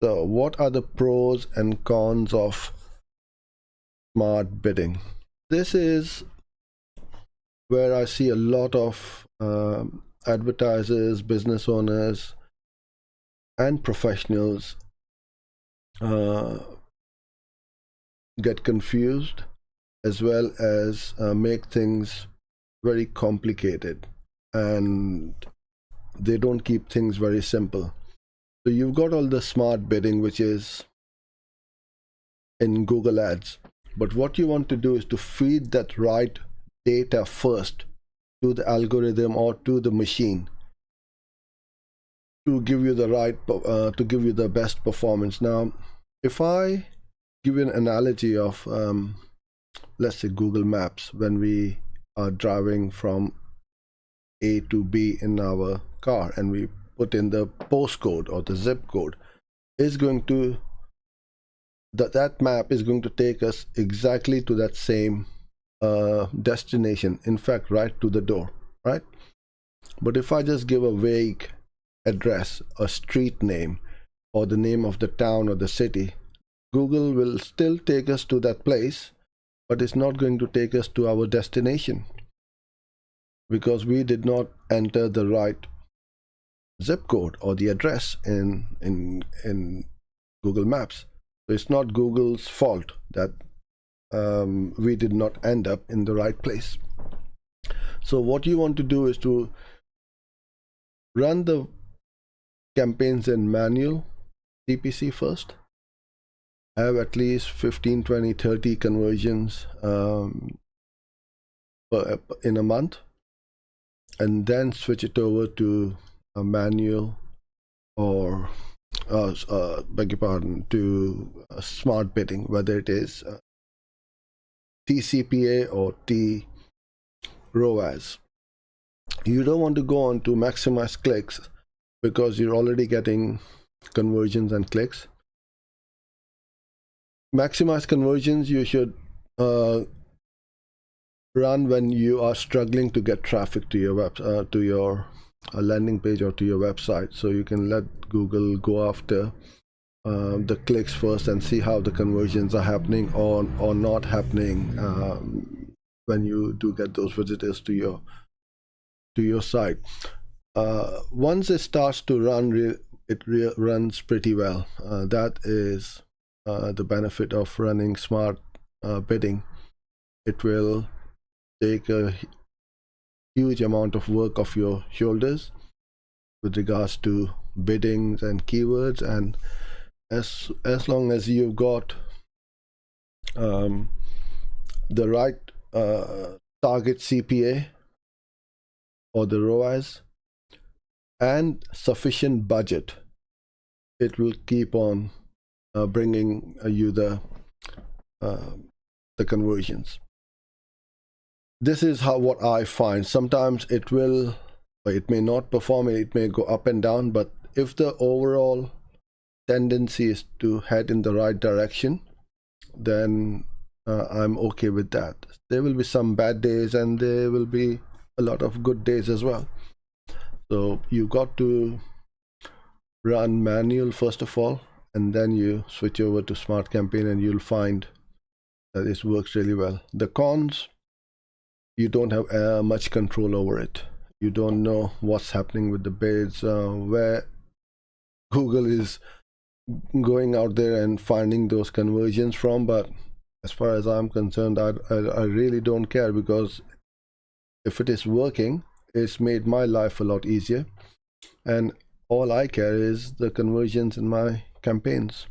So what are the pros and cons of smart bidding? This is where I see a lot of advertisers, business owners, and professionals get confused, as well as make things very complicated, and they don't keep things very simple. So you've got all the smart bidding, which is in Google Ads. But what you want to do is to feed that right data first to the algorithm or to the machine to give you the to give you the best performance. Now, if I give you an analogy of let's say Google Maps, when we are driving from A to B in our car and we put in the postcode or the zip code, is going to that map is going to take us exactly to that same destination, in fact right to the door, right? But if I just give a vague address, a street name, or the name of the town or the city, Google will still take us to that place, but it's not going to take us to our destination because we did not enter the right zip code or the address in Google Maps. So it's not Google's fault that we did not end up in the right place. So what you want to do is to run the campaigns in manual CPC first, have at least 15, 20, 30 conversions in a month, and then switch it over to a manual or beg your pardon, to smart bidding, whether it is TCPA or T ROAS. You don't want to go on to maximize clicks because you're already getting conversions and clicks. Maximize conversions you should run when you are struggling to get traffic to your to your landing page or to your website, so you can let Google go after the clicks first and see how the conversions are happening or not happening when you do get those visitors to your site. Once it starts to run, it runs pretty well. That is the benefit of running smart bidding. It will take a huge amount of work off your shoulders with regards to biddings and keywords, and as long as you've got the right target CPA or the ROAS and sufficient budget, it will keep on bringing you the conversions. This is what I find. Sometimes it may not perform, it may go up and down, but if the overall tendency is to head in the right direction, then I'm okay with that. There will be some bad days and there will be a lot of good days as well. So you got to run manual first of all, and then you switch over to smart campaign and you'll find that it works really well. The cons: you don't have much control over it. You don't know what's happening with the bids, where Google is going out there and finding those conversions from. But as far as I'm concerned, I really don't care, because if it is working, it's made my life a lot easier, and all I care is the conversions in my campaigns.